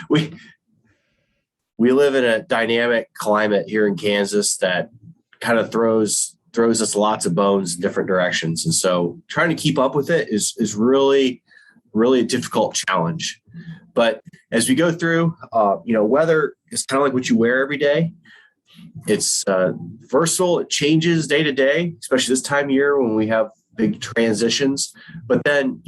we we live in a dynamic climate here in Kansas that kind of throws us lots of bones in different directions. And so trying to keep up with it is really, really a difficult challenge. But as we go through, weather is kind of like what you wear every day. It's versatile. It changes day to day, especially this time of year when we have big transitions. But then,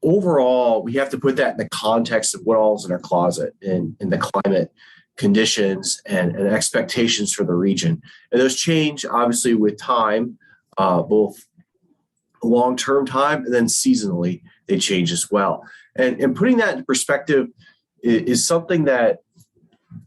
overall, we have to put that in the context of what all is in our closet and the climate conditions and expectations for the region. And those change, obviously, with time, both long-term time and then seasonally, they change as well. And putting that in perspective is something that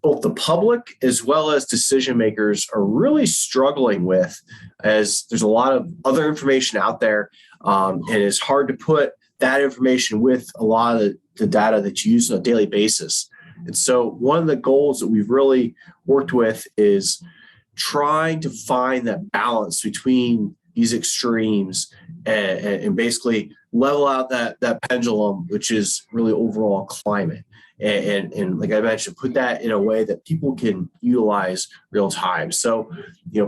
both the public as well as decision makers are really struggling with, as there's a lot of other information out there, and it's hard to put that information with a lot of the data that you use on a daily basis. And so one of the goals that we've really worked with is trying to find that balance between these extremes and basically level out that pendulum, which is really overall climate. And like I mentioned, put that in a way that people can utilize real time. So,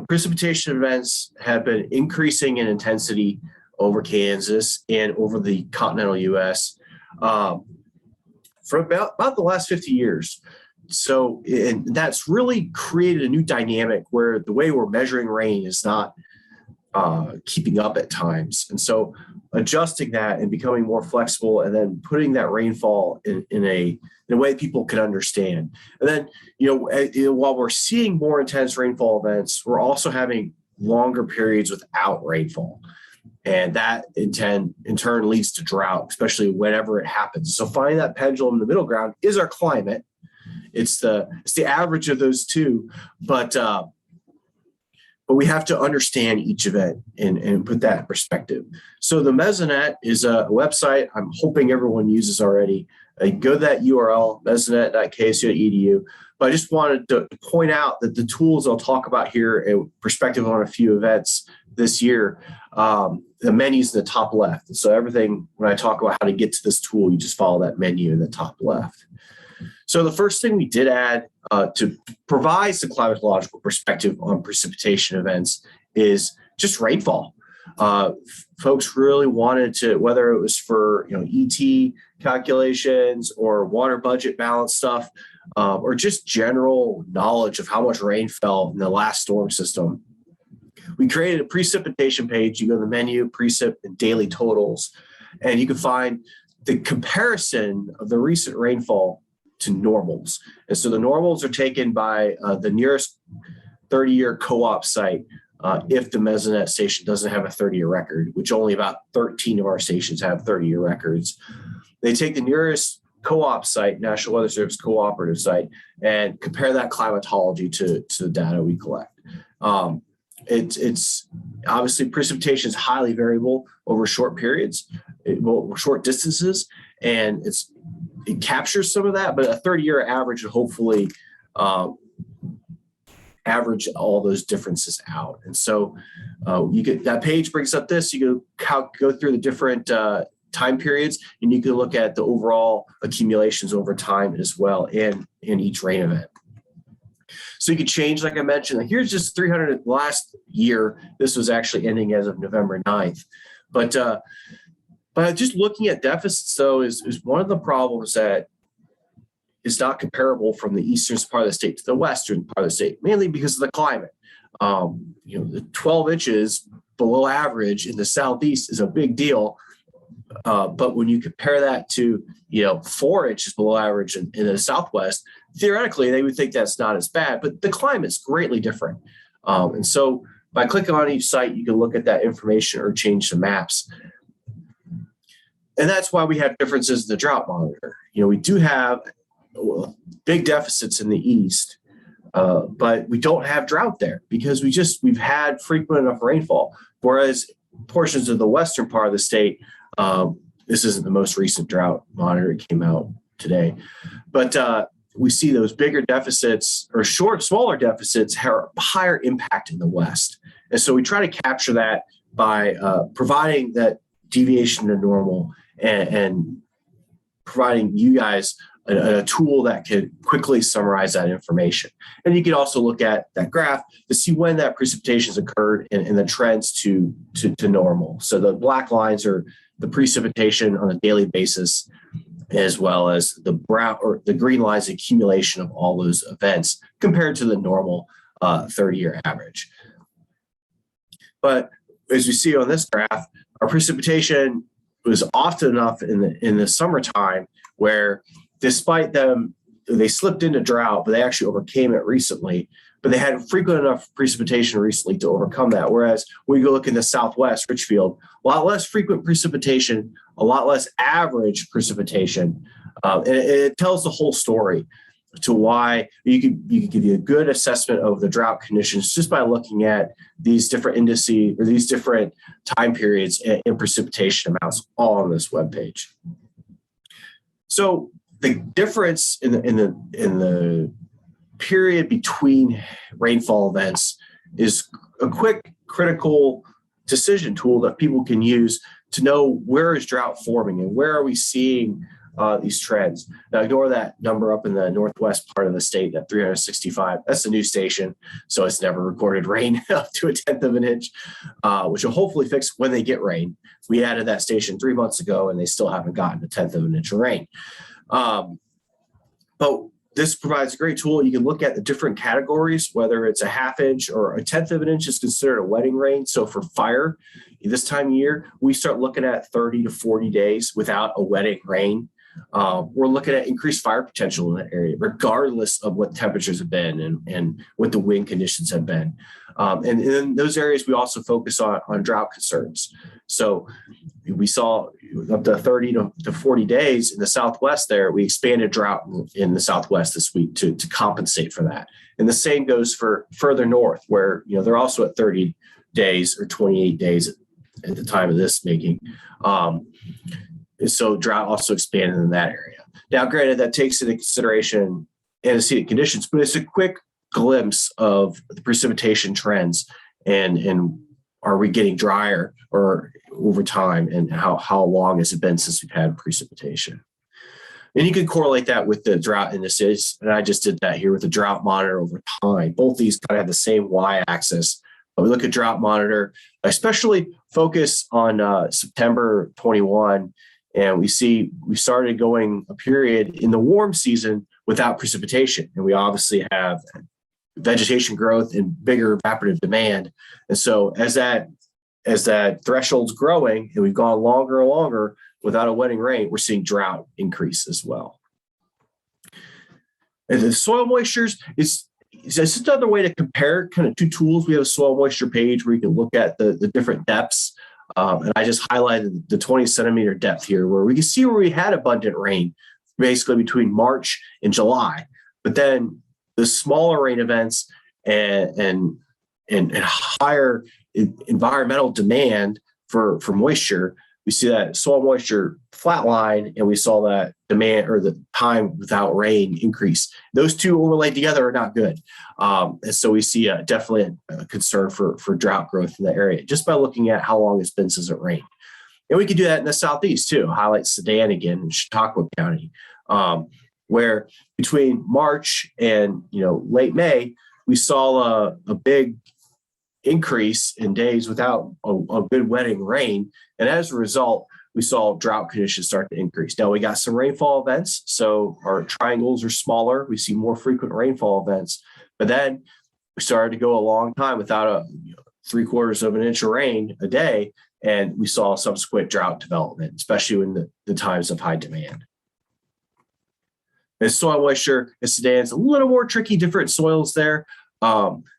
precipitation events have been increasing in intensity over Kansas and over the continental U.S. For about the last 50 years. So, and that's really created a new dynamic where the way we're measuring rain is not keeping up at times. And so adjusting that and becoming more flexible and then putting that rainfall in a way people can understand. And then, while we're seeing more intense rainfall events, we're also having longer periods without rainfall. And that in turn leads to drought, especially whenever it happens. So finding that pendulum in the middle ground is our climate. It's the average of those two, but we have to understand each event and put that in perspective. So the Mesonet is a website I'm hoping everyone uses already. Go to that URL, mesonet.ksu.edu. But I just wanted to point out that the tools I'll talk about here, in perspective on a few events this year, the menu's in the top left. And so everything, when I talk about how to get to this tool, you just follow that menu in the top left. So the first thing we did add to provide some climatological perspective on precipitation events is just rainfall. Folks really wanted to, whether it was for ET calculations or water budget balance stuff, or just general knowledge of how much rain fell in the last storm system. We created a precipitation page. You go to the menu, precip, and daily totals, and you can find the comparison of the recent rainfall to normals. And so the normals are taken by the nearest 30-year co-op site if the Mesonet station doesn't have a 30-year record, which only about 13 of our stations have 30-year records. They take the nearest co-op site, National Weather Service cooperative site, and compare that climatology to the data we collect. It's obviously precipitation is highly variable over short periods, short distances, and it captures some of that, but a 30-year average would hopefully average all those differences out. And so you get that page brings up this. You go through the different time periods, and you can look at the overall accumulations over time as well, and in each rain event. So you could change, like I mentioned, here's just 300 last year. This was actually ending as of November 9th. But just looking at deficits, though, is one of the problems that is not comparable from the eastern part of the state to the western part of the state, mainly because of the climate. The 12 inches below average in the southeast is a big deal. But when you compare that to 4 inches below average in the southwest, theoretically they would think that's not as bad, but the climate's greatly different. And so by clicking on each site, you can look at that information or change the maps. And that's why we have differences in the drought monitor. We do have big deficits in the east, but we don't have drought there because we've had frequent enough rainfall. Whereas portions of the western part of the state, this isn't the most recent drought monitor. It came out today. But we see those bigger deficits or smaller deficits have a higher impact in the west. And so we try to capture that by providing that deviation to normal and providing you guys a tool that can quickly summarize that information. And you can also look at that graph to see when that precipitation has occurred and the trends to normal. So the black lines are the precipitation on a daily basis, as well as the brown or the green lines, accumulation of all those events compared to the normal 30-year average. But as we see on this graph, our precipitation was often enough in the summertime where, despite them, they slipped into drought, but they actually overcame it recently. But they had frequent enough precipitation recently to overcome that. Whereas when you go look in the Southwest, Richfield, a lot less frequent precipitation, a lot less average precipitation. And it tells the whole story to why you could give you a good assessment of the drought conditions just by looking at these different indices or these different time periods and precipitation amounts all on this webpage. So the difference in the period between rainfall events is a quick critical decision tool that people can use to know where is drought forming and where are we seeing these trends. Now, ignore that number up in the northwest part of the state, that 365. That's the new station, so it's never recorded rain up to 1/10 of an inch, which will hopefully fix when they get rain. We added that station 3 months ago, and they still haven't gotten 1/10 of an inch of rain. But this provides a great tool. You can look at the different categories, whether it's a 1/2 inch or 1/10 of an inch is considered a wetting rain. So for fire, this time of year, we start looking at 30 to 40 days without a wetting rain. We're looking at increased fire potential in that area, regardless of what temperatures have been and what the wind conditions have been. And in those areas, we also focus on drought concerns. So we saw up to 30 to 40 days in the Southwest there. We expanded drought in the Southwest this week to compensate for that. And the same goes for further north, where they're also at 30 days or 28 days at the time of this making. So drought also expanded in that area. Now, granted, that takes into consideration antecedent conditions, but it's a quick glimpse of the precipitation trends and are we getting drier or over time, and how long has it been since we've had precipitation. And you can correlate that with the drought indices, and I just did that here with the drought monitor over time. Both these kind of have the same y-axis. But we look at drought monitor, especially focus on September 21, and we see we started going a period in the warm season without precipitation. And we obviously have vegetation growth and bigger evaporative demand. And so as that threshold's growing and we've gone longer and longer without a wetting rain, we're seeing drought increase as well. And the soil moistures is just another way to compare kind of two tools. We have a soil moisture page where you can look at the different depths. And I just highlighted the 20 centimeter depth here, where we can see where we had abundant rain, basically between March and July. But then the smaller rain events and higher environmental demand for moisture, we see that soil moisture flatline, and we saw that demand or the time without rain increase. Those two overlaid together are not good. And so we see definitely a concern for drought growth in the area just by looking at how long it's been since it rained. And we could do that in the Southeast too, highlight Sedan again in Chautauqua County, where between March and late May, we saw a big increase in days without a good wetting rain. And as a result, we saw drought conditions start to increase. Now we got some rainfall events, so our triangles are smaller. We see more frequent rainfall events, but then we started to go a long time without a 3/4 of an inch of rain a day. And we saw subsequent drought development, especially in the times of high demand. And soil moisture in Sedan's a little more tricky, different soils there.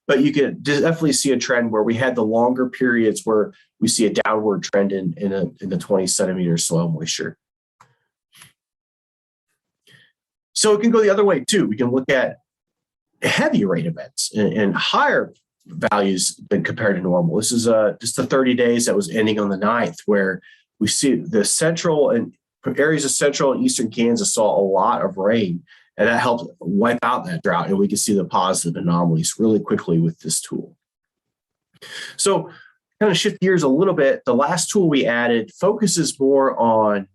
But you can definitely see a trend where we had the longer periods where we see a downward trend in the 20 centimeter soil moisture. So it can go the other way too. We can look at heavy rain events and higher values than compared to normal. This is just the 30 days that was ending on the 9th, where we see the central and areas of central and eastern Kansas saw a lot of rain. And that helped wipe out that drought. And we can see the positive anomalies really quickly with this tool. So kind of shift gears a little bit. The last tool we added focuses more on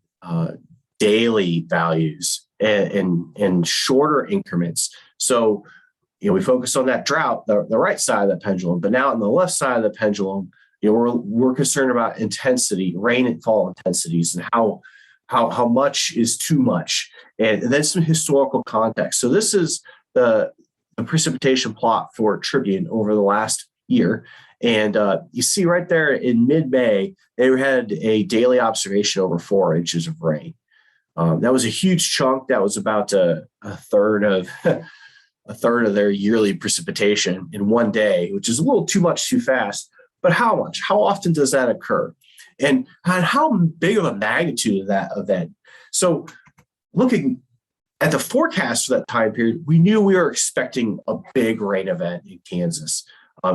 daily values and shorter increments. So, we focus on that drought, the right side of the pendulum, but now on the left side of the pendulum, we're concerned about intensity, rain and fall intensities, and how much is too much, and then some historical context. So this is the precipitation plot for Tribune over the last year. And you see right there in mid-May, they had a daily observation over 4 inches of rain. That was a huge chunk. That was about a third of their yearly precipitation in one day, which is a little too much too fast. But how much? How often does that occur? And how big of a magnitude of that? So looking at the forecast for that time period, we knew we were expecting a big rain event in Kansas,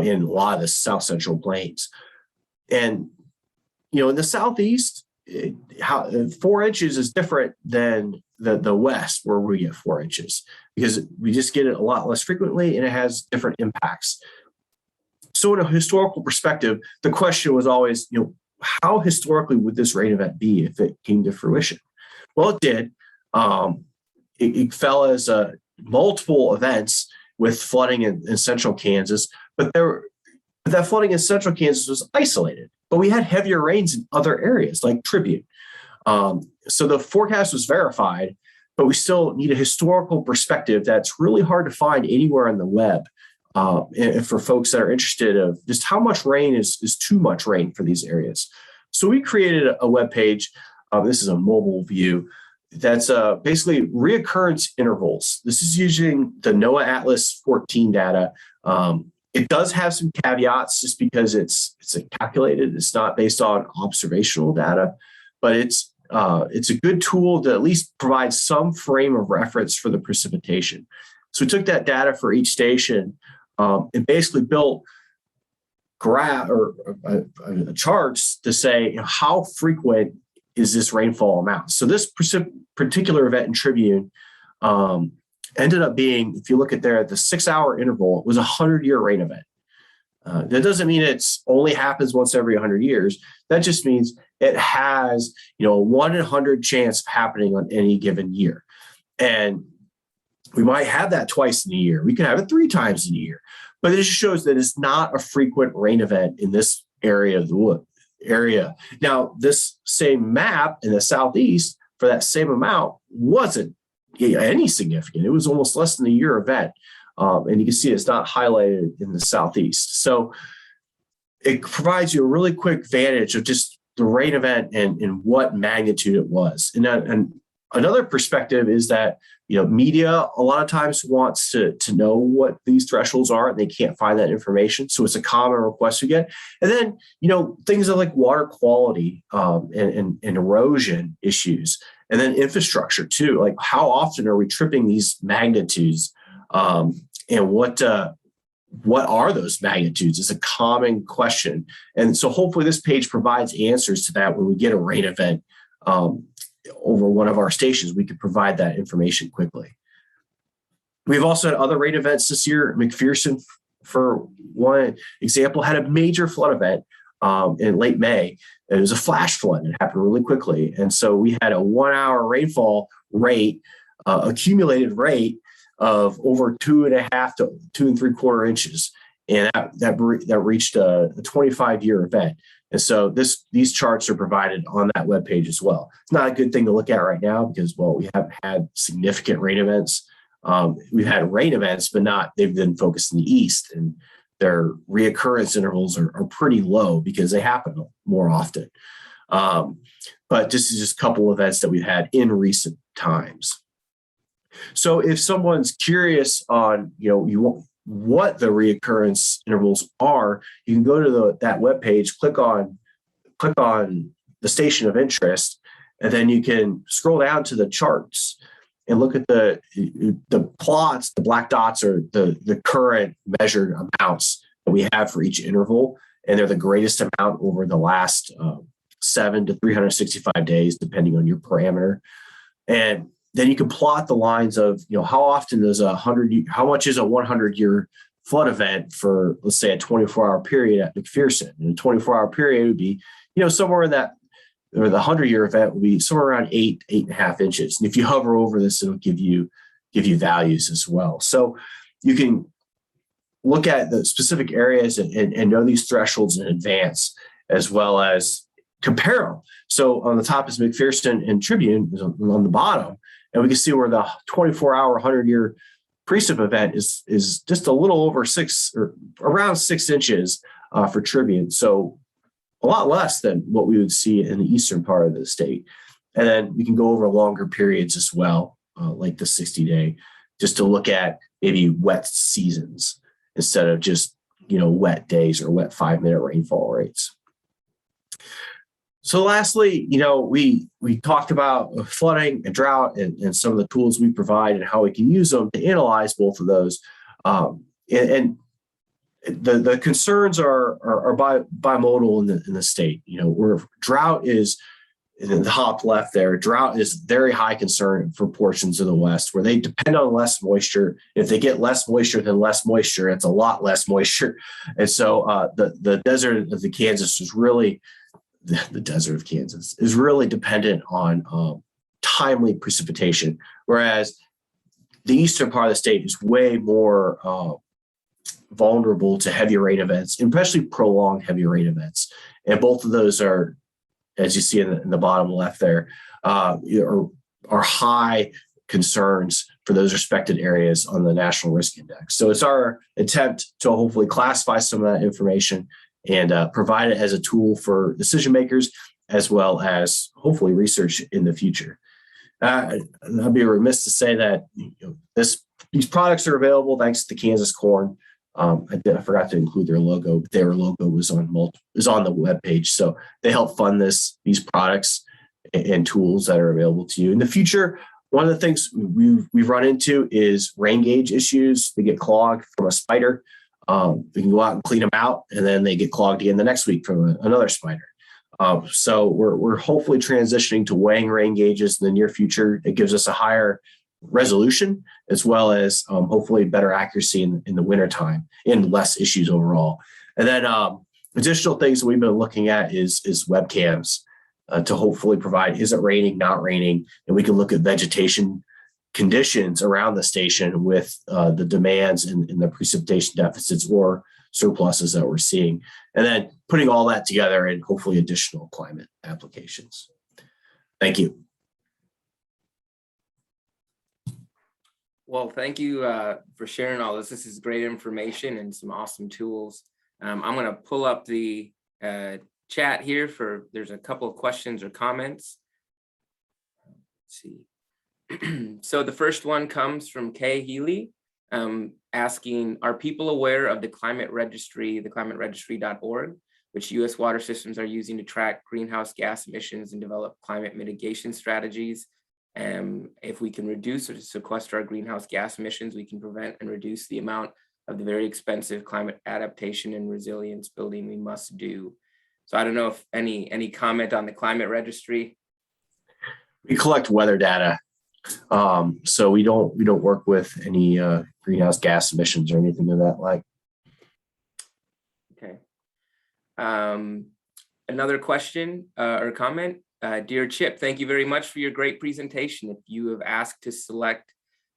in a lot of the South Central Plains. And, in the Southeast, 4 inches is different than the West, where we get 4 inches, because we just get it a lot less frequently and it has different impacts. So in a historical perspective, the question was always, how historically would this rain event be if it came to fruition? Well, it did. It fell as multiple events with flooding in central Kansas, but that flooding in central Kansas was isolated. But we had heavier rains in other areas like Tribune. So the forecast was verified, but we still need a historical perspective that's really hard to find anywhere on the web. And for folks that are interested of just how much rain is too much rain for these areas. So we created a web page. This is a mobile view that's basically reoccurrence intervals. This is using the NOAA Atlas 14 data. It does have some caveats just because it's calculated. It's not based on observational data, but it's a good tool to at least provide some frame of reference for the precipitation. So we took that data for each station and basically built charts to say how frequent is this rainfall amount. So this particular event in Tribune ended up being, if you look at there, the 6-hour interval, it was a 100-year rain event. That doesn't mean it's only happens once every 100 years. That just means it has, a 1 in 100 chance of happening on any given year. And we might have that twice in a year. We can have it 3 times in a year. But it just shows that it's not a frequent rain event in this area of the area. Now, this same map in the Southeast for that same amount wasn't any significant. It was almost less than a year event. And you can see it's not highlighted in the Southeast. So it provides you a really quick vantage of just the rain event and what magnitude it was. And another perspective is that, media a lot of times wants to know what these thresholds are, and they can't find that information. So it's a common request we get. And then, things like water quality and erosion issues, and then infrastructure too. Like, how often are we tripping these magnitudes? And what are those magnitudes is a common question. And so hopefully this page provides answers to that. When we get a rain event over one of our stations, we can provide that information quickly. We've also had other rain events this year. McPherson, for one example, had a major flood event in late May. It was a flash flood. It happened really quickly. And so we had a 1-hour rainfall rate, accumulated rate of over 2.5 to 2 3/4 inches. And that reached a 25-year event. And so these charts are provided on that webpage as well. It's not a good thing to look at right now because, we haven't had significant rain events. We've had rain events, but they've been focused in the east, and their reoccurrence intervals are pretty low because they happen more often. But this is just a couple events that we've had in recent times. So if someone's curious on, what the reoccurrence intervals are, you can go to that webpage, click on the station of interest, and then you can scroll down to the charts and look at the plots. The black dots are the current measured amounts that we have for each interval, and they're the greatest amount over the last 7 to 365 days, depending on your parameter. And then you can plot the lines of, how often does how much is a 100-year flood event for, let's say, a 24-hour period at McPherson. And a 24-hour period would be, somewhere in that or the 100-year event will be somewhere around 8.5 inches. And if you hover over this, it'll give you values as well. So you can look at the specific areas and know these thresholds in advance, as well as compare them. So on the top is McPherson and Tribune on the bottom, and we can see where the 24-hour 100-year precip event is just a little over 6 or around 6 inches for Tribune. So a lot less than what we would see in the eastern part of the state. And then we can go over longer periods as well, like the 60-day, just to look at maybe wet seasons instead of just, wet days or wet 5-minute rainfall rates. So lastly, we talked about flooding and drought and some of the tools we provide and how we can use them to analyze both of those. And the concerns are bimodal in the state. Where drought is in the top left there. Drought is very high concern for portions of the West where they depend on less moisture. If they get less moisture than less moisture, it's a lot less moisture. And so the desert of Kansas is really the desert of Kansas is really dependent on timely precipitation, whereas the eastern part of the state is way more vulnerable to heavy rain events, especially prolonged heavy rain events. And both of those are, as you see in the bottom left there, are high concerns for those respected areas on the National Risk Index. So it's our attempt to hopefully classify some of that information and provide it as a tool for decision makers, as well as hopefully research in the future. I'd be remiss to say that these products are available thanks to Kansas Corn. I forgot to include their logo, but their logo was on the webpage. So they help fund these products and tools that are available to you. In the future, one of the things we've run into is rain gauge issues. They get clogged from a spider. We can go out and clean them out, and then they get clogged again the next week from another spider. So we're hopefully transitioning to weighing rain gauges in the near future. It gives us a higher resolution, as well as hopefully better accuracy in the wintertime and less issues overall. And then additional things that we've been looking at is webcams to hopefully provide, is it raining, not raining? And we can look at vegetation conditions around the station with the demands and the precipitation deficits or surpluses that we're seeing, and then putting all that together and hopefully additional climate applications. Thank you. Well, thank you for sharing all this. This is great information and some awesome tools. I'm going to pull up the chat here there's a couple of questions or comments. Let's see. So the first one comes from Kay Healy, asking, are people aware of the climate registry, the climateregistry.org, which U.S. water systems are using to track greenhouse gas emissions and develop climate mitigation strategies? If we can reduce or sequester our greenhouse gas emissions, we can prevent and reduce the amount of the very expensive climate adaptation and resilience building we must do. So I don't know if any comment on the climate registry. We collect weather data. So we don't work with any greenhouse gas emissions or anything of that like. Okay. Another question or comment. Dear Chip, thank you very much for your great presentation. If you have asked to select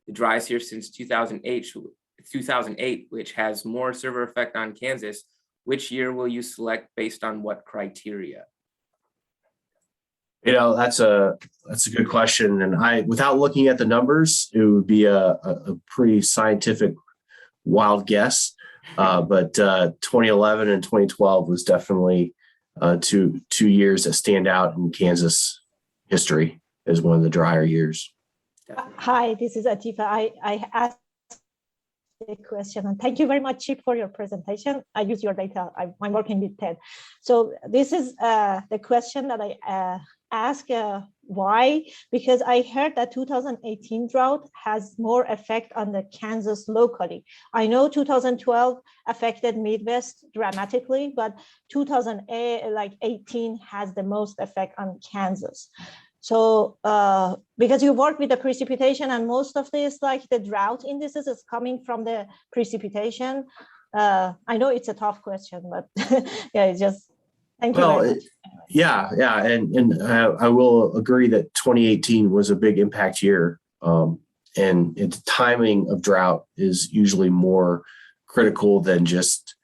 the dry year since 2008, which has more severe effect on Kansas, which year will you select based on what criteria? That's a good question. And without looking at the numbers, it would be a pretty scientific wild guess. But 2011 and 2012 was definitely two years that stand out in Kansas history as one of the drier years. Hi, this is Atifa. I asked a question, and thank you very much, Chip, for your presentation. I use your data. I'm working with TED. So this is the question that I ask why, because I heard that 2018 drought has more effect on the Kansas locally. I know 2012 affected Midwest dramatically, but 2018 has the most effect on Kansas. So because you work with the precipitation, and most of this, like the drought indices, is coming from the precipitation. I know it's a tough question, but yeah, it's just Thank you Well, very much. yeah, and I will agree that 2018 was a big impact year, and the timing of drought is usually more critical than just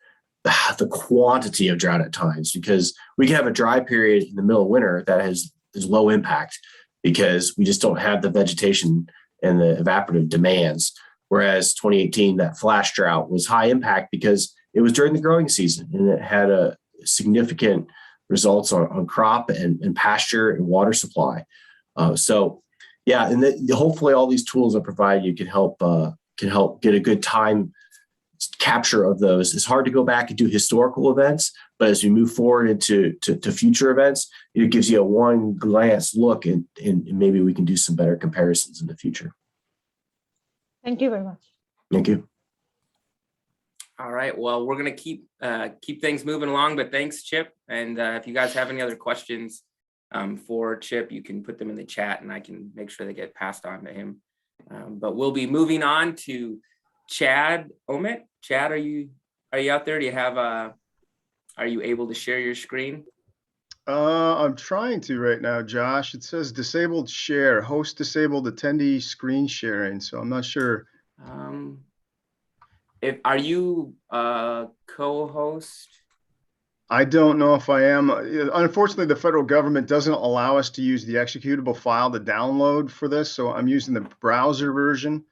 the quantity of drought at times, because we can have a dry period in the middle of winter that is low impact because we just don't have the vegetation and the evaporative demands. Whereas 2018, that flash drought was high impact because it was during the growing season and it had a significant results on crop and pasture and water supply. So yeah, and hopefully all these tools I provide you can help get a good time capture of those. It's hard to go back and do historical events, but as we move forward into future events, it gives you a one glance look, and maybe we can do some better comparisons in the future. Thank you very much. Thank you. All right, well, we're going to keep things moving along, but thanks, Chip. And if you guys have any other questions for Chip, you can put them in the chat and I can make sure they get passed on to him. But we'll be moving on to Chad Omitt. Chad, are you out there? Do you have are you able to share your screen? I'm trying to right now, Josh. It says disabled share, host disabled attendee screen sharing. So I'm not sure. Are you a co-host? I don't know if I am. Unfortunately, the federal government doesn't allow us to use the executable file to download for this. So I'm using the browser version.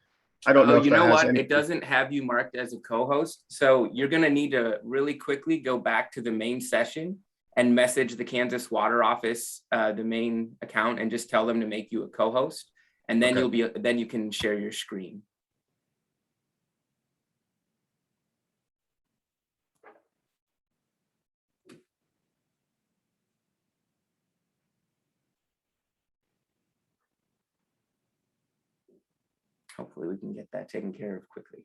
I don't know if you that know has what? any... It doesn't have you marked as a co-host. So you're going to need to really quickly go back to the main session and message the Kansas Water Office, the main account, and just tell them to make you a co-host. And then then you can share your screen. Hopefully we can get that taken care of quickly.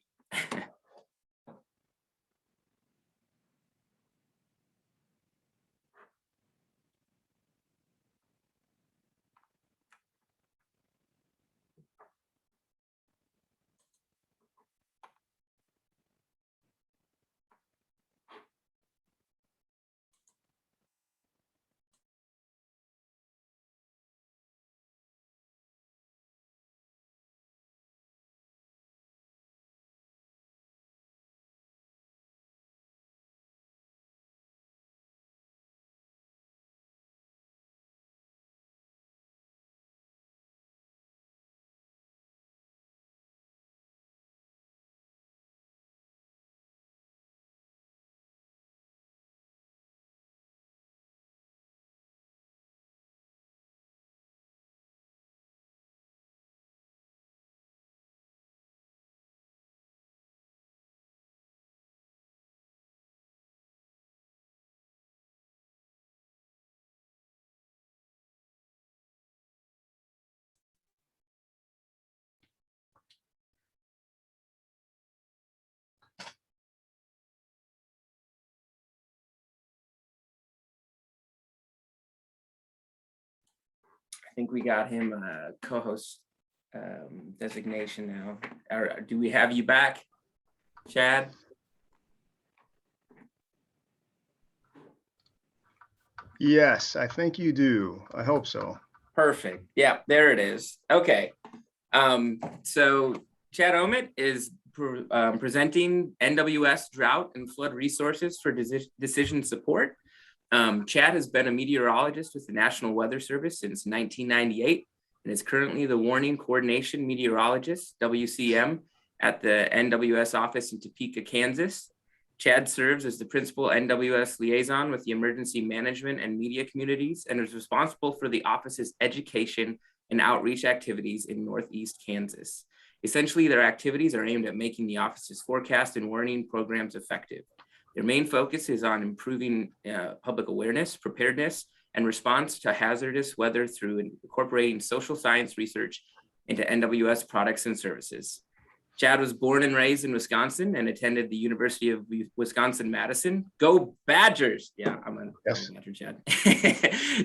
I think we got him a co-host designation now. Do we have you back, Chad? Yes, I think you do. I hope so. Perfect. Yeah, there it is. Okay. So Chad Omitt is presenting NWS drought and flood resources for decision support. Chad has been a meteorologist with the National Weather Service since 1998 and is currently the Warning Coordination Meteorologist, WCM, at the NWS office in Topeka, Kansas. Chad serves as the principal NWS liaison with the emergency management and media communities and is responsible for the office's education and outreach activities in Northeast Kansas. Essentially, their activities are aimed at making the office's forecast and warning programs effective. Their main focus is on improving public awareness, preparedness, and response to hazardous weather through incorporating social science research into NWS products and services. Chad was born and raised in Wisconsin and attended the University of Wisconsin-Madison. Go Badgers! Yeah, I'm a Badger, Chad.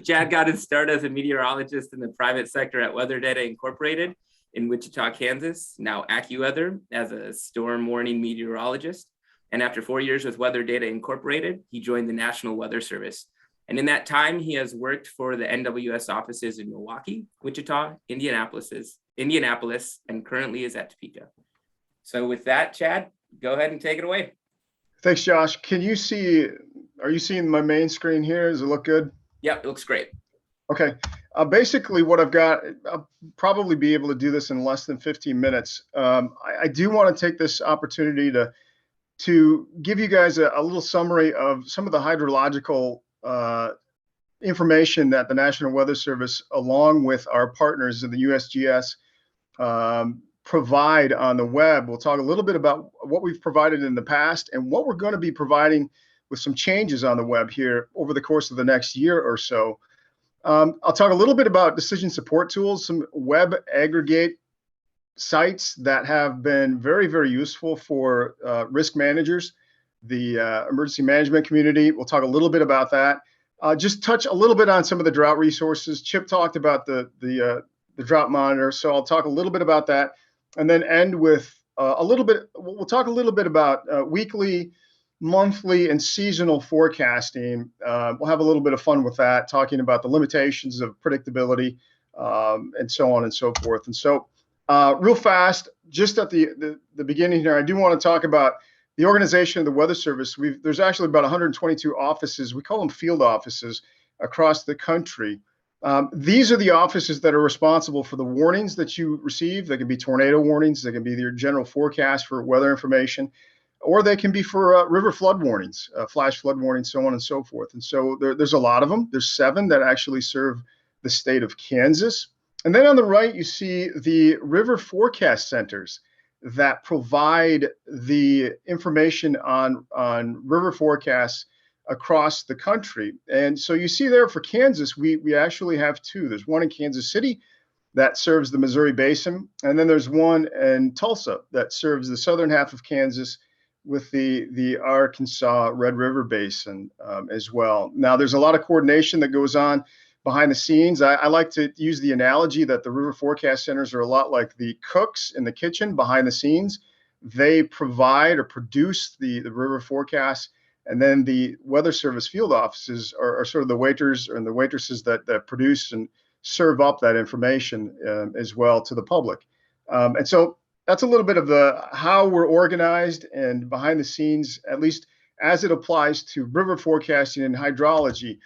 Chad got his start as a meteorologist in the private sector at Weather Data Incorporated in Wichita, Kansas, now AccuWeather, as a storm warning meteorologist. And after 4 years with Weather Data Incorporated, he joined the National Weather Service And in that time, he has worked for the NWS offices in Milwaukee, Wichita, Indianapolis, and currently is at Topeka. So with that, Chad, go ahead and take it away. Thanks, Josh. Are you seeing my main screen here? Does it look good? Yep, it looks great. Okay. Basically what I've got, I'll probably be able to do this in less than 15 minutes. I do want to take this opportunity to give you guys a little summary of some of the hydrological information that the National Weather Service, along with our partners in the USGS, provide on the web. We'll talk a little bit about what we've provided in the past and what we're going to be providing with some changes on the web here over the course of the next year or so. I'll talk a little bit about decision support tools, some web aggregate sites that have been very, very useful for risk managers, the emergency management community. We'll talk a little bit about that. Just touch a little bit on some of the drought resources. Chip talked about the drought monitor, so I'll talk a little bit about that, and then end with a little bit. We'll talk a little bit about weekly, monthly, and seasonal forecasting. We'll have a little bit of fun with that, talking about the limitations of predictability and so on and so forth. And so, real fast, just at the beginning here, I do want to talk about the organization of the Weather Service. There's actually about 122 offices. We call them field offices across the country. These are the offices that are responsible for the warnings that you receive. They can be tornado warnings. They can be your general forecast for weather information, or they can be for river flood warnings, flash flood warnings, so on and so forth. And so there's a lot of them. There's 7 that actually serve the state of Kansas. And then on the right, you see the river forecast centers that provide the information on river forecasts across the country. And so you see there for Kansas, we actually have 2. There's one in Kansas City that serves the Missouri Basin, and then there's one in Tulsa that serves the southern half of Kansas with the Arkansas Red River Basin as well. Now, there's a lot of coordination that goes on behind the scenes. I like to use the analogy that the river forecast centers are a lot like the cooks in the kitchen behind the scenes. They provide or produce the river forecasts, and then the Weather Service field offices are sort of the waiters and the waitresses that produce and serve up that information as well to the public. And so that's a little bit of how we're organized and behind the scenes, at least as it applies to river forecasting and hydrology,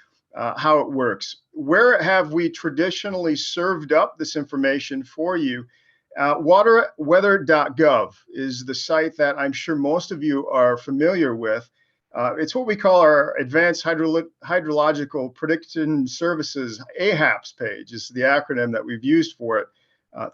how it works. Where have we traditionally served up this information for you? Waterweather.gov is the site that I'm sure most of you are familiar with. It's what we call our Advanced Hydrological Prediction Services, AHAPS page. It's the acronym that we've used for it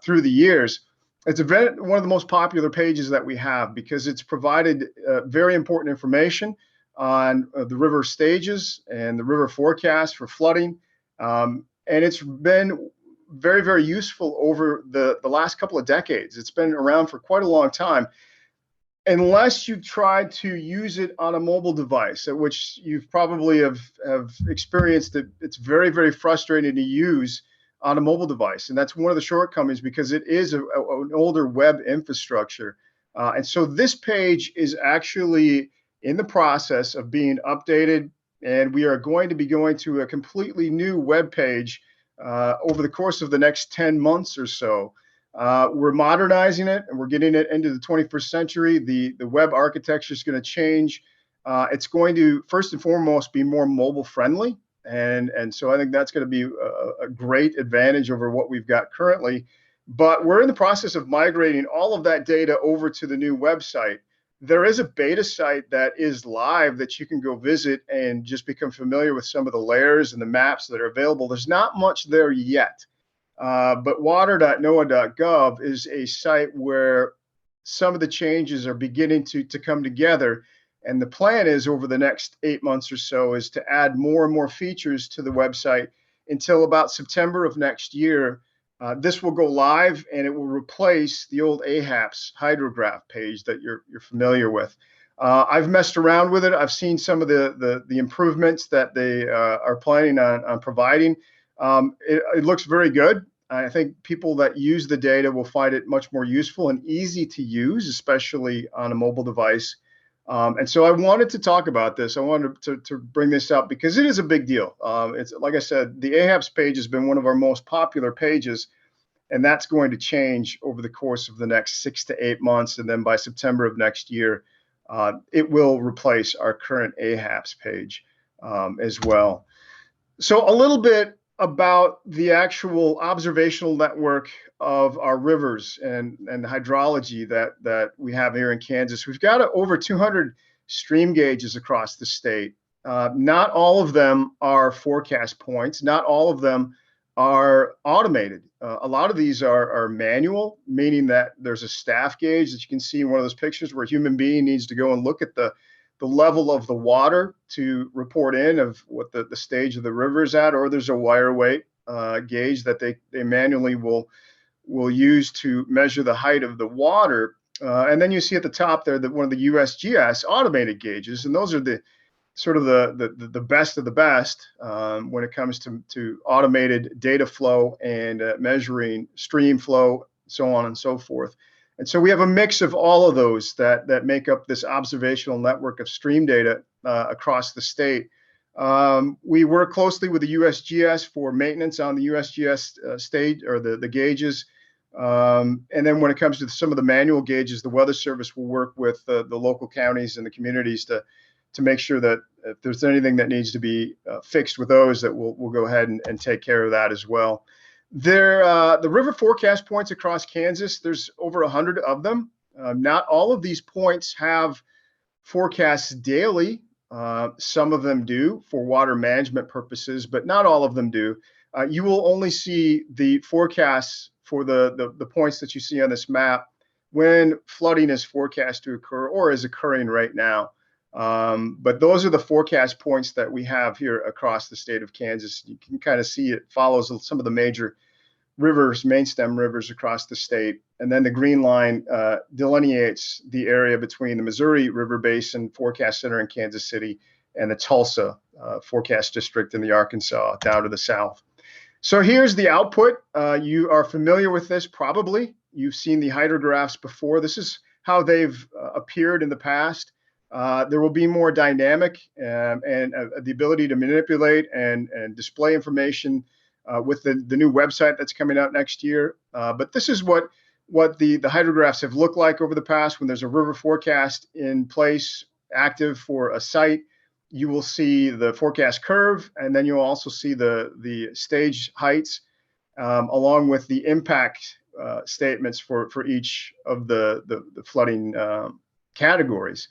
through the years. It's one of the most popular pages that we have because it's provided very important information on the river stages and the river forecast for flooding. And it's been very, very useful over the last couple of decades. It's been around for quite a long time. Unless you try to use it on a mobile device, at which you've probably have experienced it, it's very, very frustrating to use on a mobile device. And that's one of the shortcomings because it is an older web infrastructure. And so this page is actually in the process of being updated, and we are going to be going to a completely new web page over the course of the next 10 months or so. We're modernizing it and we're getting it into the 21st century. The web architecture is going to change. It's going to first and foremost be more mobile friendly. And so I think that's going to be a great advantage over what we've got currently. But we're in the process of migrating all of that data over to the new website. There is a beta site that is live that you can go visit and just become familiar with some of the layers and the maps that are available. There's not much there yet. But water.noaa.gov is a site where some of the changes are beginning to come together. And the plan is over the next 8 months or so is to add more and more features to the website until about September of next year. This will go live and it will replace the old AHAPS hydrograph page that you're familiar with. I've messed around with it. I've seen some of the improvements that they are planning on providing. It looks very good. I think people that use the data will find it much more useful and easy to use, especially on a mobile device. And so I wanted to talk about this. I wanted to bring this up because it is a big deal. It's like I said, the AHABS page has been one of our most popular pages, and that's going to change over the course of the next 6 to 8 months. And then by September of next year, it will replace our current AHABS page as well. So a little bit about the actual observational network of our rivers and hydrology that we have here in Kansas. We've got over 200 stream gauges across the state. Not all of them are forecast points. Not all of them are automated. A lot of these are manual, meaning that there's a staff gauge that you can see in one of those pictures where a human being needs to go and look at the level of the water to report in of what the stage of the river is at, or there's a wire weight gauge that they manually will use to measure the height of the water. And then you see at the top there that one of the USGS automated gauges, and those are the sort of the best of the best when it comes to automated data flow and measuring stream flow, so on and so forth. And so we have a mix of all of those that make up this observational network of stream data across the state. We work closely with the USGS for maintenance on the USGS stage or the gauges. And then when it comes to some of the manual gauges, the Weather Service will work with the local counties and the communities to make sure that if there's anything that needs to be fixed with those, that we'll go ahead and take care of that as well. The river forecast points across Kansas, there's over 100 of them. Not all of these points have forecasts daily. Some of them do for water management purposes, but not all of them do. You will only see the forecasts for the points that you see on this map when flooding is forecast to occur or is occurring right now. But those are the forecast points that we have here across the state of Kansas. You can kind of see it follows some of the major rivers, main stem rivers across the state. And then the green line delineates the area between the Missouri River Basin Forecast Center in Kansas City and the Tulsa Forecast District in the Arkansas down to the south. So here's the output. You are familiar with this probably. You've seen the hydrographs before. This is how they've appeared in the past. There will be more dynamic and the ability to manipulate and display information with the new website that's coming out next year. But this is what the hydrographs have looked like over the past. When there's a river forecast in place, active for a site, you will see the forecast curve, and then you'll also see the stage heights along with the impact statements for each of the flooding categories.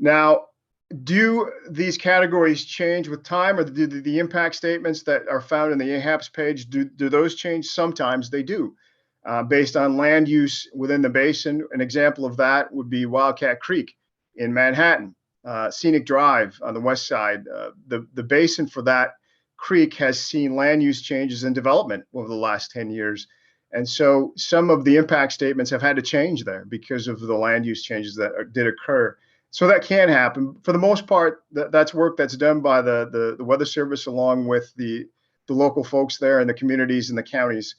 Now, do these categories change with time, or do the impact statements that are found in the AHABS page, do those change? Sometimes they do, based on land use within the basin. An example of that would be Wildcat Creek in Manhattan, Scenic Drive on the west side. The basin for that creek has seen land use changes and development over the last 10 years. And so some of the impact statements have had to change there because of the land use changes that did occur. So that can happen. For the most part, that's work that's done by the Weather Service along with the local folks there and the communities and the counties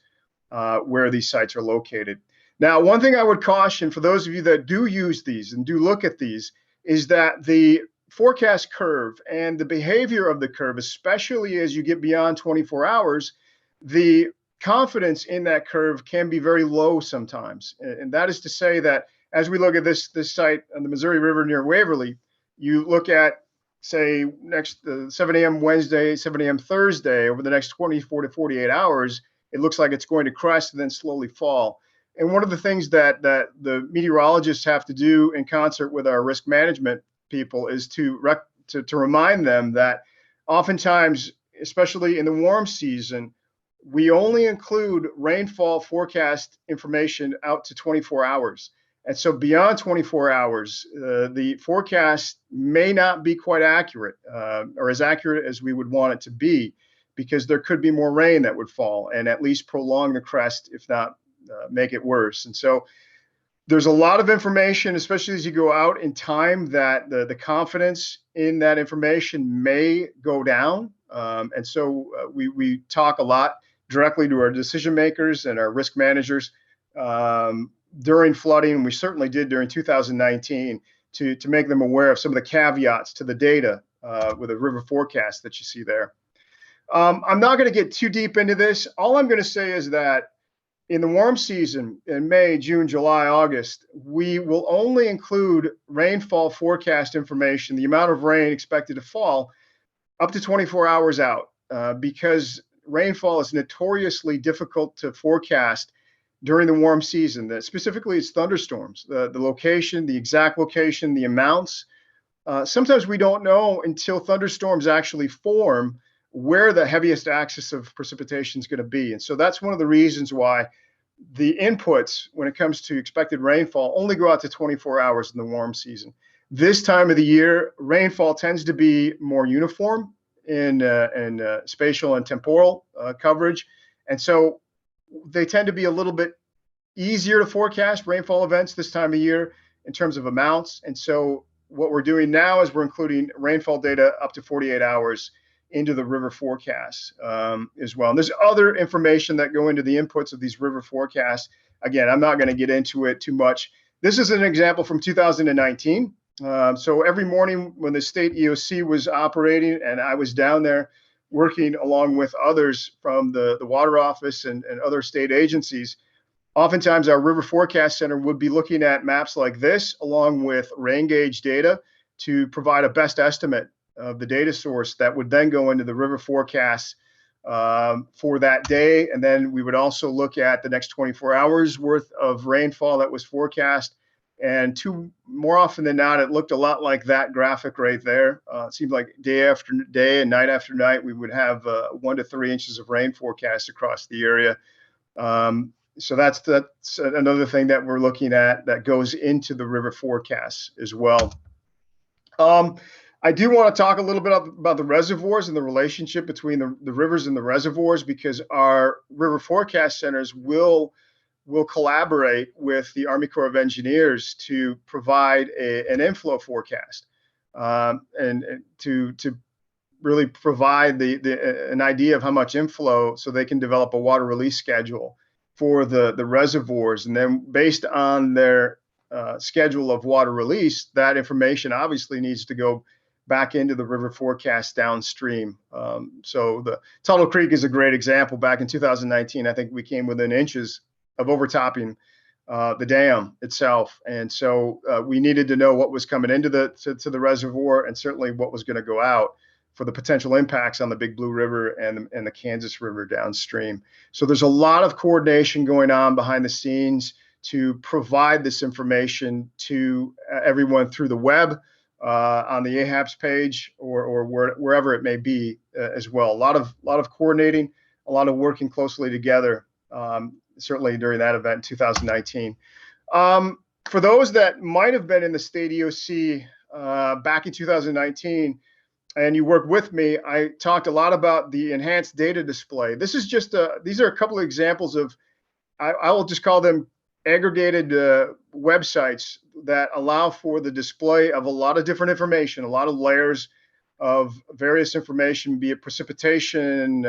where these sites are located. Now, one thing I would caution for those of you that do use these and do look at these is that the forecast curve and the behavior of the curve, especially as you get beyond 24 hours, the confidence in that curve can be very low sometimes. And that is to say that as we look at this site on the Missouri River near Waverly, you look at, say, next 7 a.m. Wednesday, 7 a.m. Thursday, over the next 24 to 48 hours, it looks like it's going to crest and then slowly fall. And one of the things that the meteorologists have to do in concert with our risk management people is to remind them that oftentimes, especially in the warm season, we only include rainfall forecast information out to 24 hours. And so beyond 24 hours, the forecast may not be quite accurate or as accurate as we would want it to be, because there could be more rain that would fall and at least prolong the crest, if not make it worse. And so there's a lot of information, especially as you go out in time, that the confidence in that information may go down. And so we talk a lot directly to our decision makers and our risk managers during flooding. We certainly did during 2019 to make them aware of some of the caveats to the data with a river forecast that you see there. I'm not going to get too deep into this. All I'm going to say is that in the warm season, in May, June, July, August, we will only include rainfall forecast information, the amount of rain expected to fall, up to 24 hours out, because rainfall is notoriously difficult to forecast during the warm season. Specifically, it's thunderstorms, the location, the exact location, the amounts. Sometimes we don't know until thunderstorms actually form where the heaviest axis of precipitation is going to be. And so that's one of the reasons why the inputs when it comes to expected rainfall only go out to 24 hours in the warm season. This time of the year, rainfall tends to be more uniform in spatial and temporal coverage. And so they tend to be a little bit easier to forecast rainfall events this time of year in terms of amounts. And so what we're doing now is we're including rainfall data up to 48 hours into the river forecasts as well. And there's other information that go into the inputs of these river forecasts. Again, I'm not going to get into it too much. This is an example from 2019. So every morning when the state EOC was operating and I was down there working along with others from the water office and other state agencies, oftentimes our river forecast center would be looking at maps like this along with rain gauge data to provide a best estimate of the data source that would then go into the river forecasts for that day. And then we would also look at the next 24 hours worth of rainfall that was forecast. And more often than not, it looked a lot like that graphic right there. It seemed like day after day and night after night, we would have 1 to 3 inches of rain forecast across the area. So that's another thing that we're looking at that goes into the river forecasts as well. I do want to talk a little bit about the reservoirs and the relationship between the rivers and the reservoirs, because our river forecast centers will collaborate with the Army Corps of Engineers to provide an inflow forecast and to really provide an idea of how much inflow so they can develop a water release schedule for the reservoirs. And then based on their schedule of water release, that information obviously needs to go back into the river forecast downstream. So the Tuttle Creek is a great example. Back in 2019, I think we came within inches of overtopping the dam itself. And so we needed to know what was coming into to the reservoir and certainly what was going to go out for the potential impacts on the Big Blue River and the Kansas River downstream. So there's a lot of coordination going on behind the scenes to provide this information to everyone through the web, on the AHAPS page or wherever it may be as well. A lot of coordinating, a lot of working closely together, certainly during that event in 2019. For those that might have been in the state EOC back in 2019, and you worked with me, I talked a lot about the enhanced data display. This is just these are a couple of examples of, I will just call them aggregated websites that allow for the display of a lot of different information, a lot of layers of various information, be it precipitation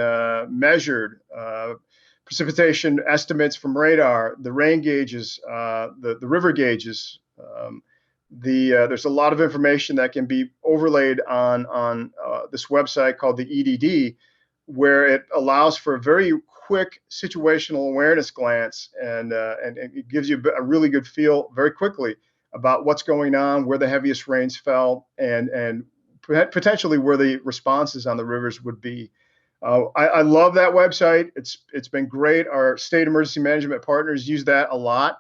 measured, precipitation estimates from radar, the rain gauges, the river gauges. There's a lot of information that can be overlaid on this website called the EDD, where it allows for a very quick situational awareness glance, and it gives you a really good feel very quickly about what's going on, where the heaviest rains fell, and potentially where the responses on the rivers would be. I love that website. It's been great. Our state emergency management partners use that a lot.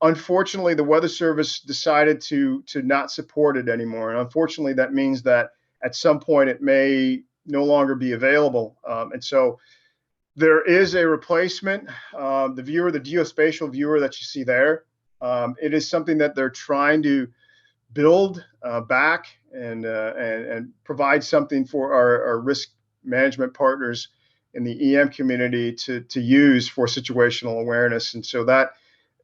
Unfortunately, the Weather Service decided to not support it anymore, and unfortunately, that means that at some point it may no longer be available. And so there is a replacement. The viewer, the geospatial viewer that you see there, it is something that they're trying to build back and provide something for our risk management partners in the EM community to use for situational awareness. And so that,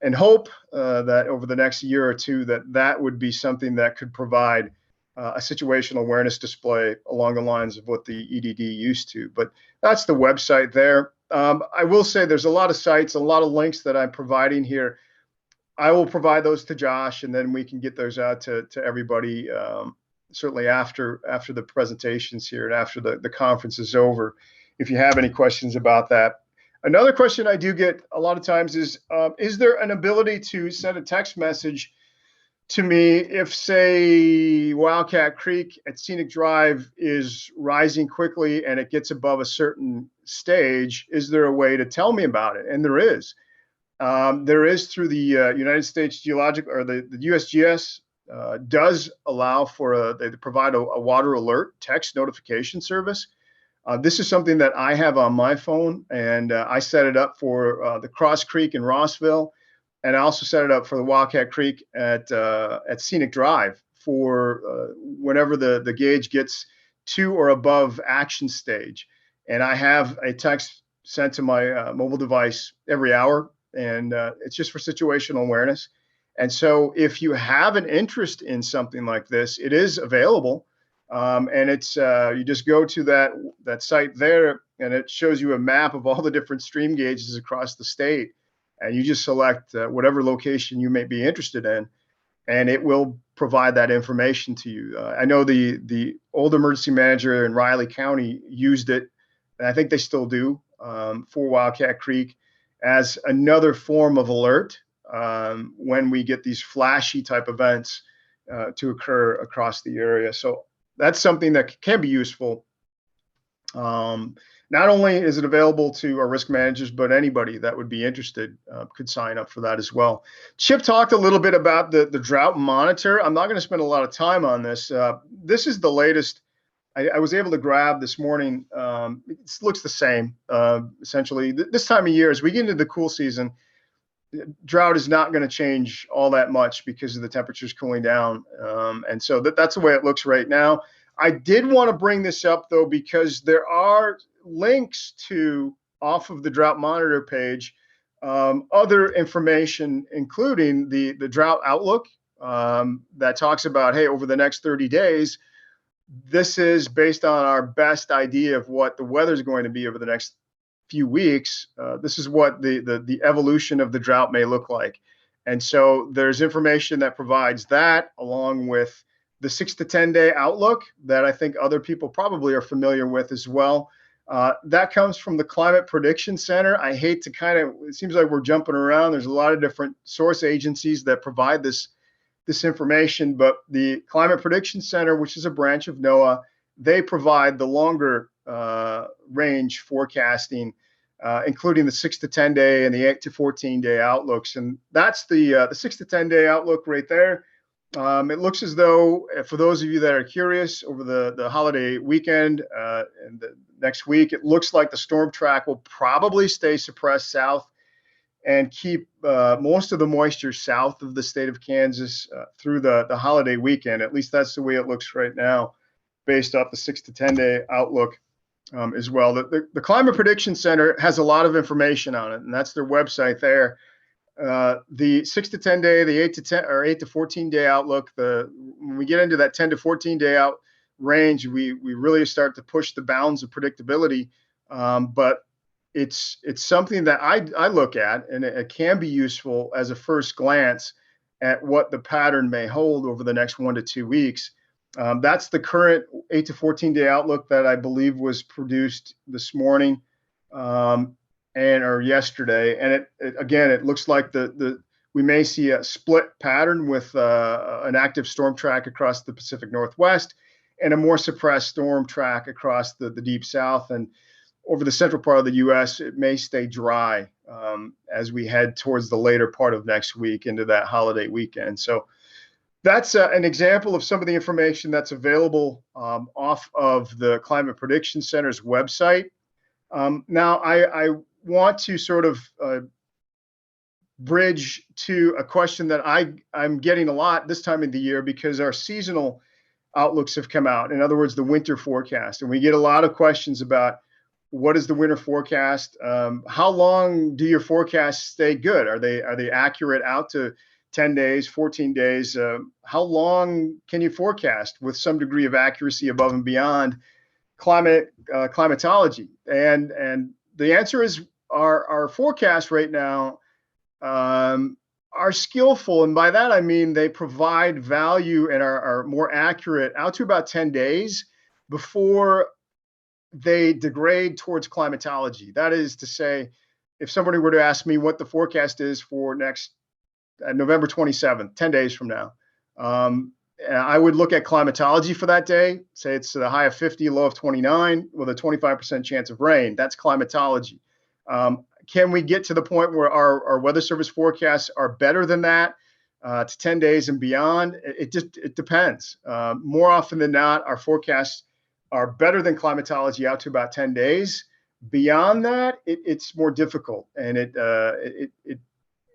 and hope that over the next year or two that would be something that could provide a situational awareness display along the lines of what the EDD used to. But that's the website there. I will say there's a lot of sites, a lot of links that I'm providing here. I will provide those to Josh, and then we can get those out to everybody, certainly after the presentations here and after the conference is over, if you have any questions about that. Another question I do get a lot of times is there an ability to send a text message to me if, say, Wildcat Creek at Scenic Drive is rising quickly and it gets above a certain stage? Is there a way to tell me about it? And there is. There is through the United States Geological, or the USGS does allow for they provide a water alert text notification service. This is something that I have on my phone, and I set it up for the Cross Creek in Rossville, and I also set it up for the Wildcat Creek at Scenic Drive for whenever the gauge gets to or above action stage. And I have a text sent to my mobile device every hour, and it's just for situational awareness. And so if you have an interest in something like this, it is available. And it's you just go to that site there, and it shows you a map of all the different stream gauges across the state. And you just select whatever location you may be interested in, and it will provide that information to you. I know the old emergency manager in Riley County used it, and I think they still do, for Wildcat Creek as another form of alert when we get these flashy type events to occur across the area. So that's something that can be useful. Not only is it available to our risk managers, but anybody that would be interested could sign up for that as well. Chip talked a little bit about the drought monitor. I'm not going to spend a lot of time on this. This is the latest. I was able to grab this morning. It looks the same, essentially. This time of year, as we get into the cool season, drought is not going to change all that much because of the temperatures cooling down. And so that's the way it looks right now. I did want to bring this up, though, because there are links to, off of the drought monitor page, other information, including the drought outlook that talks about, hey, over the next 30 days, this is based on our best idea of what the weather is going to be over the next few weeks. This is what the evolution of the drought may look like. And so there's information that provides that, along with the 6 to 10 day outlook that I think other people probably are familiar with as well. That comes from the Climate Prediction Center. I hate to it seems like we're jumping around. There's a lot of different source agencies that provide this information, but the Climate Prediction Center, which is a branch of NOAA, they provide the longer range forecasting, including the 6 to 10 day and the 8 to 14 day outlooks. And that's the 6 to 10 day outlook right there. It looks as though, for those of you that are curious, over the holiday weekend and the next week, it looks like the storm track will probably stay suppressed south and keep most of the moisture south of the state of Kansas through the holiday weekend. At least that's the way it looks right now, based off the 6 to 10 day outlook as well. The Climate Prediction Center has a lot of information on it, and that's their website there. The 6 to 10 day, the 8 to 10 or 8 to 14 day outlook, when we get into that 10 to 14 day out range, we really start to push the bounds of predictability. But it's something that I look at, and it can be useful as a first glance at what the pattern may hold over the next 1 to 2 weeks. That's the current 8 to 14 day outlook that I believe was produced this morning. Or yesterday, and it looks like we may see a split pattern with an active storm track across the Pacific Northwest and a more suppressed storm track across the deep south. And over the central part of the U.S., it may stay dry as we head towards the later part of next week into that holiday weekend. So that's an example of some of the information that's available off of the Climate Prediction Center's website. Now, I want to sort of bridge to a question that I'm getting a lot this time of the year, because our seasonal outlooks have come out. In other words, the winter forecast. And we get a lot of questions about, what is the winter forecast? How long do your forecasts stay good? Are they accurate out to 10 days, 14 days? How long can you forecast with some degree of accuracy above and beyond climatology? And the answer is, our forecast right now are skillful. And by that, I mean they provide value and are more accurate out to about 10 days before they degrade towards climatology. That is to say, if somebody were to ask me what the forecast is for next November 27th, 10 days from now, I would look at climatology for that day, say it's a high of 50, low of 29 with a 25% chance of rain. That's climatology. Can we get to the point where our weather service forecasts are better than that to 10 days and beyond? It depends. More often than not, our forecasts are better than climatology out to about 10 days. Beyond that, it's more difficult, and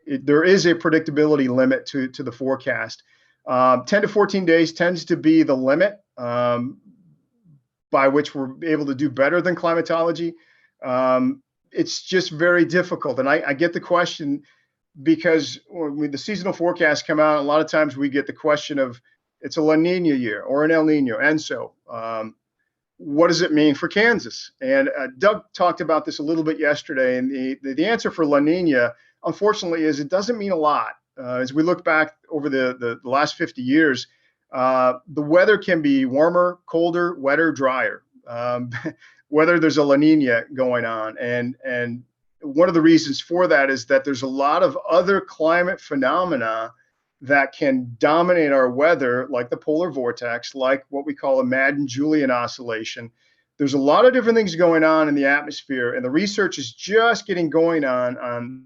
there is a predictability limit to the forecast. 10 to 14 days tends to be the limit by which we're able to do better than climatology. It's just very difficult. And I get the question because when the seasonal forecasts come out, a lot of times we get the question of it's a La Nina year or an El Nino. And so what does it mean for Kansas? And Doug talked about this a little bit yesterday. And the answer for La Nina, unfortunately, is it doesn't mean a lot. As we look back over the last 50 years, the weather can be warmer, colder, wetter, drier, whether there's a La Nina going on. And one of the reasons for that is that there's a lot of other climate phenomena that can dominate our weather, like the polar vortex, like what we call a Madden-Julian oscillation. There's a lot of different things going on in the atmosphere, and the research is just getting going on